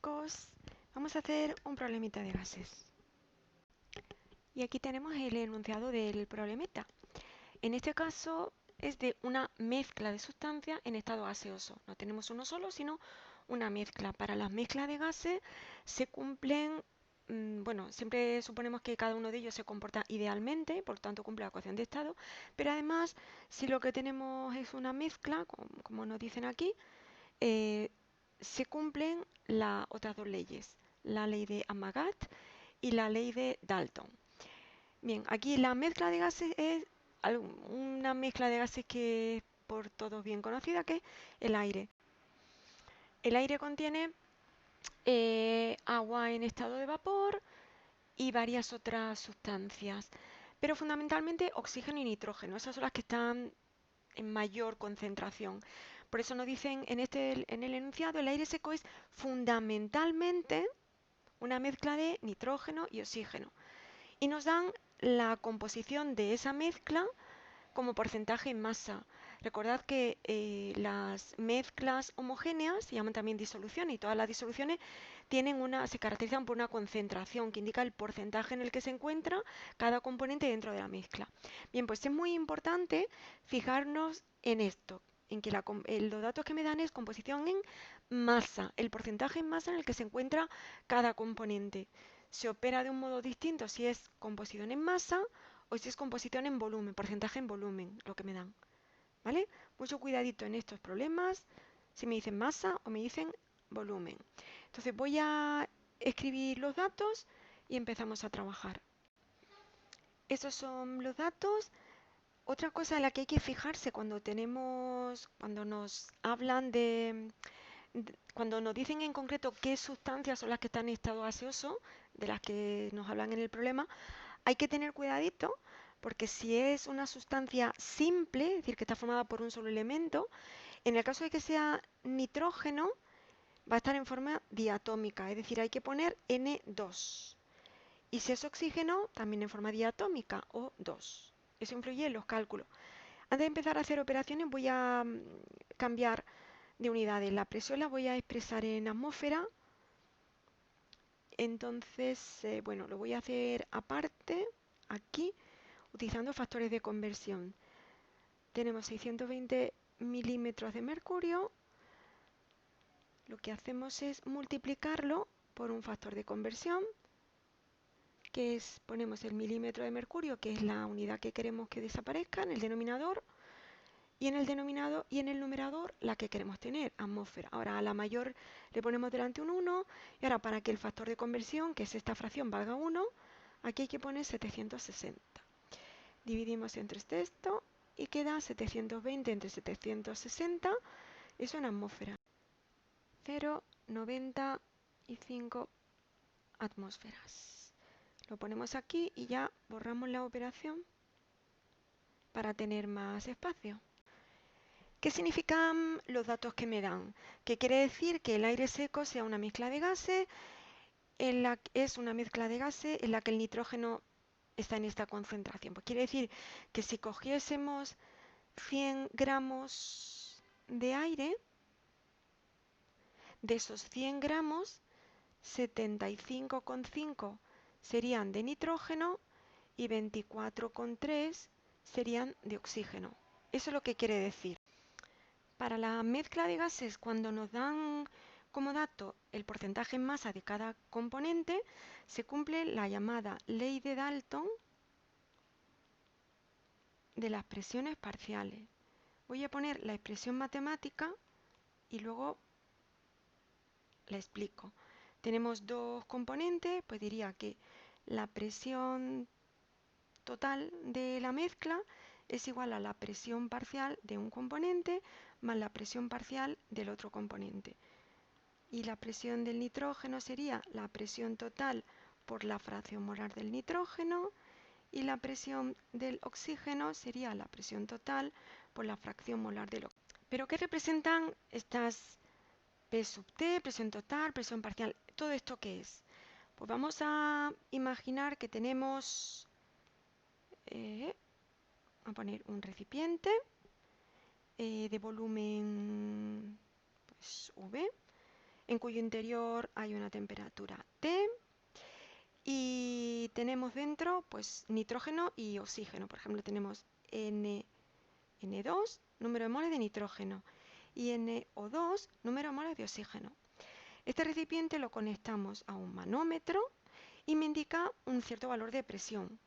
chicos, vamos a hacer un problemita de gases. Y aquí tenemos el enunciado del problemita. En este caso es de una mezcla de sustancias en estado gaseoso. No tenemos uno solo, sino una mezcla. Para las mezclas de gases se cumplen, bueno, siempre suponemos que cada uno de ellos se comporta idealmente, por lo tanto cumple la ecuación de estado, pero además, si lo que tenemos es una mezcla, como nos dicen aquí, eh, se cumplen las otras dos leyes, la ley de Amagat y la ley de Dalton. Bien, aquí la mezcla de gases es una mezcla de gases que es por todos bien conocida, que es el aire. El aire contiene agua en estado de vapor y varias otras sustancias, pero fundamentalmente oxígeno y nitrógeno. Esas son las que están en mayor concentración. Por eso nos dicen en el enunciado, el aire seco es fundamentalmente una mezcla de nitrógeno y oxígeno. Y nos dan la composición de esa mezcla como porcentaje en masa. Recordad que las mezclas homogéneas se llaman también disoluciones y todas las disoluciones se caracterizan por una concentración que indica el porcentaje en el que se encuentra cada componente dentro de la mezcla. Bien, pues es muy importante fijarnos en esto, en que los datos que me dan es composición en masa, el porcentaje en masa en el que se encuentra cada componente. Se opera de un modo distinto si es composición en masa o si es composición en volumen, porcentaje en volumen, lo que me dan. ¿Vale? Mucho cuidadito en estos problemas, si me dicen masa o me dicen volumen. Entonces voy a escribir los datos y empezamos a trabajar. Estos son los datos. Otra cosa en la que hay que fijarse cuando nos hablan cuando nos dicen en concreto qué sustancias son las que están en estado gaseoso, de las que nos hablan en el problema, hay que tener cuidadito porque si es una sustancia simple, es decir, que está formada por un solo elemento, en el caso de que sea nitrógeno, va a estar en forma diatómica, es decir, hay que poner N2. Y si es oxígeno, también en forma diatómica, O2. Eso influye en los cálculos. Antes de empezar a hacer operaciones voy a cambiar de unidades. La presión la voy a expresar en atmósfera. Entonces, bueno, lo voy a hacer aparte, aquí, utilizando factores de conversión. Tenemos 620 milímetros de mercurio. Lo que hacemos es multiplicarlo por un factor de conversión, que es, ponemos el milímetro de mercurio, que es la unidad que queremos que desaparezca en el denominador, y en el numerador la que queremos tener, atmósfera. Ahora a la mayor le ponemos delante un 1, y ahora para que el factor de conversión, que es esta fracción, valga 1, aquí hay que poner 760. Dividimos entre esto y queda 720 entre 760, eso en atmósfera. 0,95 atmósferas. Lo ponemos aquí y ya borramos la operación para tener más espacio. ¿Qué significan los datos que me dan? Que quiere decir que el aire seco sea una mezcla de gases, es una mezcla de gases en la que el nitrógeno está en esta concentración. Pues quiere decir que si cogiésemos 100 gramos de aire, de esos 100 gramos, 75,5 serían de nitrógeno y 24,3 serían de oxígeno. Eso es lo que quiere decir. Para la mezcla de gases, cuando nos dan como dato el porcentaje en masa de cada componente, se cumple la llamada ley de Dalton de las presiones parciales. Voy a poner la expresión matemática y luego la explico. Tenemos dos componentes, pues diría que la presión total de la mezcla es igual a la presión parcial de un componente más la presión parcial del otro componente. Y la presión del nitrógeno sería la presión total por la fracción molar del nitrógeno y la presión del oxígeno sería la presión total por la fracción molar del oxígeno. ¿Pero qué representan estas P sub T, presión total, presión parcial? ¿Todo esto qué es? Pues vamos a imaginar que tenemos, a poner un recipiente de volumen pues, V. en cuyo interior hay una temperatura T y tenemos dentro pues nitrógeno y oxígeno. Por ejemplo, tenemos N2, número de moles de nitrógeno, y NO2, número de moles de oxígeno. Este recipiente lo conectamos a un manómetro y me indica un cierto valor de presión,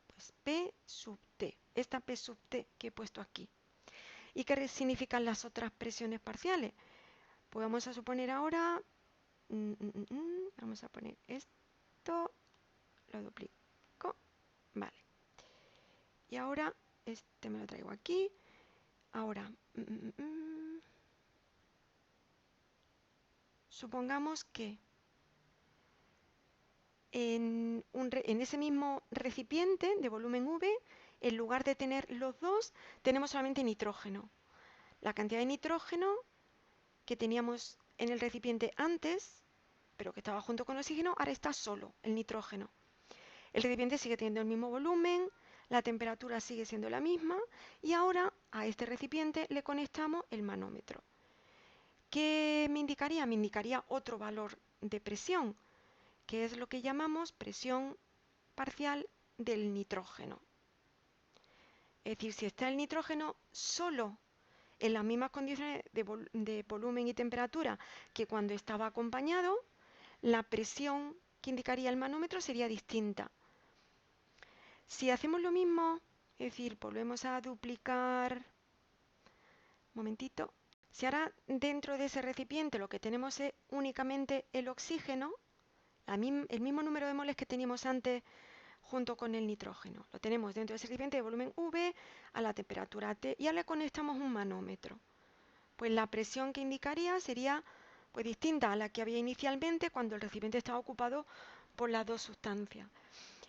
pues P sub T, esta P sub T que he puesto aquí. ¿Y qué significan las otras presiones parciales? Pues vamos a suponer ahora, vamos a poner esto, lo duplico, vale. Y ahora este me lo traigo aquí. Ahora, supongamos que en ese mismo recipiente de volumen V, en lugar de tener los dos, tenemos solamente nitrógeno. La cantidad de nitrógeno que teníamos en el recipiente antes, pero que estaba junto con oxígeno, ahora está solo el nitrógeno. El recipiente sigue teniendo el mismo volumen, la temperatura sigue siendo la misma y ahora a este recipiente le conectamos el manómetro. ¿Qué me indicaría? Me indicaría otro valor de presión, que es lo que llamamos presión parcial del nitrógeno. Es decir, si está el nitrógeno solo en las mismas condiciones de volumen y temperatura que cuando estaba acompañado, la presión que indicaría el manómetro sería distinta. Si hacemos lo mismo, es decir, volvemos a duplicar, un momentito, si ahora dentro de ese recipiente lo que tenemos es únicamente el oxígeno, el mismo número de moles que teníamos antes junto con el nitrógeno. Lo tenemos dentro de ese recipiente de volumen V a la temperatura T y ahora le conectamos un manómetro. Pues la presión que indicaría sería pues distinta a la que había inicialmente cuando el recipiente estaba ocupado por las dos sustancias.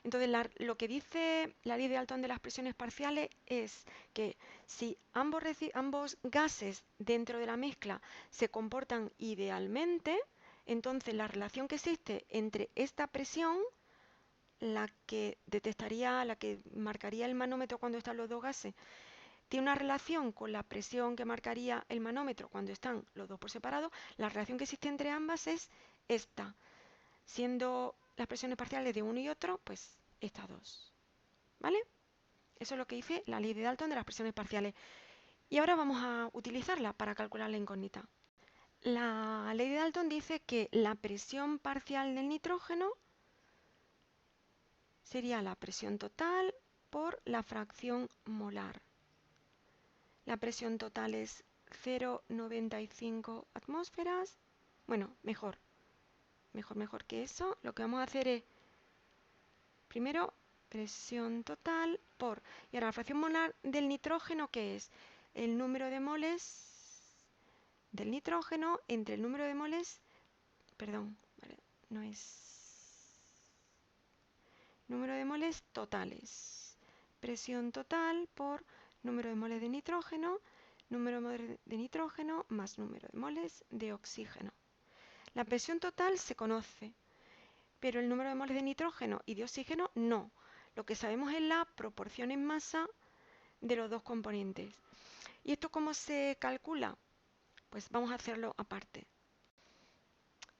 Entonces, lo que dice la ley de Dalton de las presiones parciales es que si ambos gases dentro de la mezcla se comportan idealmente, entonces la relación que existe entre esta presión, la que detectaría, la que marcaría el manómetro cuando están los dos gases, tiene una relación con la presión que marcaría el manómetro cuando están los dos por separado. La relación que existe entre ambas es esta, siendo las presiones parciales de uno y otro, pues estas dos. ¿Vale? Eso es lo que dice la ley de Dalton de las presiones parciales. Y ahora vamos a utilizarla para calcular la incógnita. La ley de Dalton dice que la presión parcial del nitrógeno sería la presión total por la fracción molar. La presión total es 0,95 atmósferas. Bueno, mejor que eso. Lo que vamos a hacer es, primero, presión total por... Y ahora la fracción molar del nitrógeno, ¿qué es? El número de moles del nitrógeno entre el número de moles... Perdón, vale, no es... Número de moles totales. Presión total por número de moles de nitrógeno, número de moles de nitrógeno más número de moles de oxígeno. La presión total se conoce, pero el número de moles de nitrógeno y de oxígeno no. Lo que sabemos es la proporción en masa de los dos componentes. ¿Y esto cómo se calcula? Pues vamos a hacerlo aparte.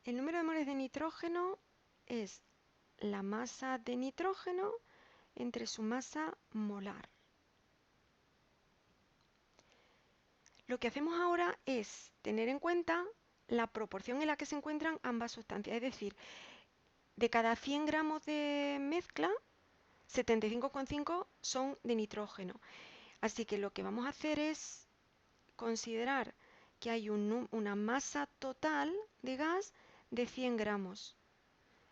El número de moles de nitrógeno es la masa de nitrógeno entre su masa molar. Lo que hacemos ahora es tener en cuenta la proporción en la que se encuentran ambas sustancias, es decir, de cada 100 gramos de mezcla, 75,5 son de nitrógeno. Así que lo que vamos a hacer es considerar que hay una masa total de gas de 100 gramos.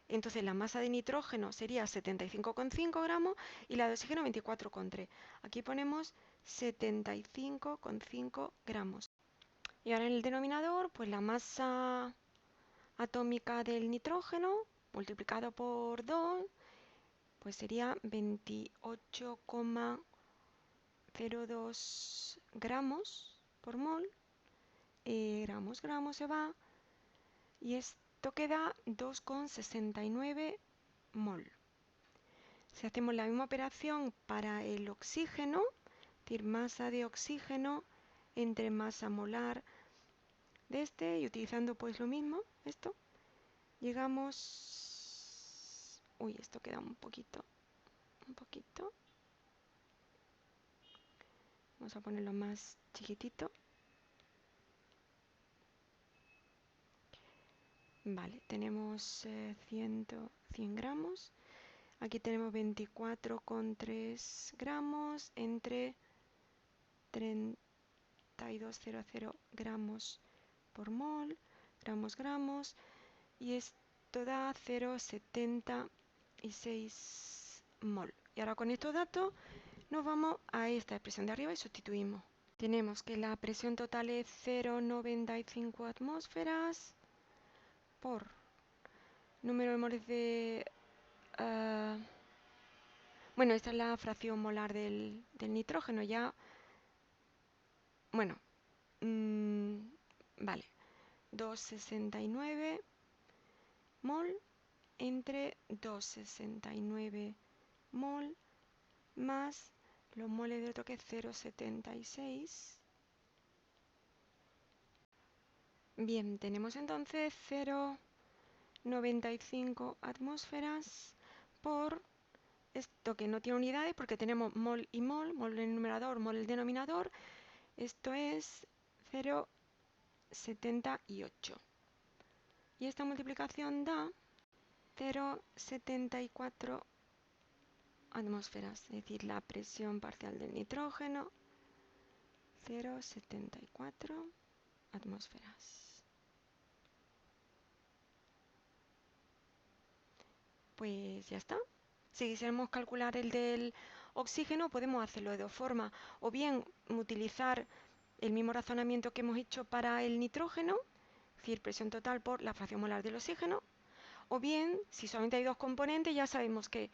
Entonces la masa de nitrógeno sería 75,5 gramos y la de oxígeno 24,3. Aquí ponemos 75,5 gramos. Y ahora en el denominador, pues la masa atómica del nitrógeno multiplicado por 2, pues sería 28,02 gramos por mol. Gramos se va y esto queda 2,69 mol. Si hacemos la misma operación para el oxígeno, es decir, masa de oxígeno entre masa molar de este y utilizando pues lo mismo, esto, llegamos... Uy, esto queda un poquito. Vamos a ponerlo más chiquitito. Vale, tenemos 100 gramos. Aquí tenemos 24,3 gramos entre 32,00 gramos por mol, gramos, y esto da 0,76 mol. Y ahora con estos datos nos vamos a esta expresión de arriba y sustituimos. Tenemos que la presión total es 0,95 atmósferas por número de moles de... bueno, esta es la fracción molar del nitrógeno. Ya, bueno, vale, 2,69 mol entre 2,69 mol más los moles de otro que es 0,76. Bien, tenemos entonces 0,95 atmósferas por esto que no tiene unidades porque tenemos mol y mol en el numerador, mol en el denominador. Esto es 0,78. Y esta multiplicación da 0,74 atmósferas, es decir, la presión parcial del nitrógeno, 0,74 atmósferas. Pues ya está. Si quisiéramos calcular el del oxígeno, podemos hacerlo de dos formas. O bien utilizar el mismo razonamiento que hemos hecho para el nitrógeno, es decir, presión total por la fracción molar del oxígeno. O bien, si solamente hay dos componentes, ya sabemos que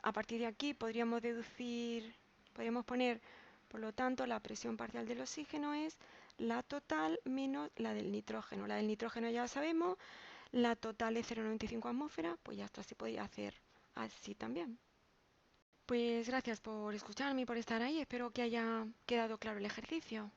a partir de aquí podríamos deducir, podríamos poner, por lo tanto, la presión parcial del oxígeno es la total menos la del nitrógeno. La del nitrógeno ya la sabemos, la total es 0,95 atmósferas, pues ya está, se podría hacer así también. Pues gracias por escucharme y por estar ahí, espero que haya quedado claro el ejercicio.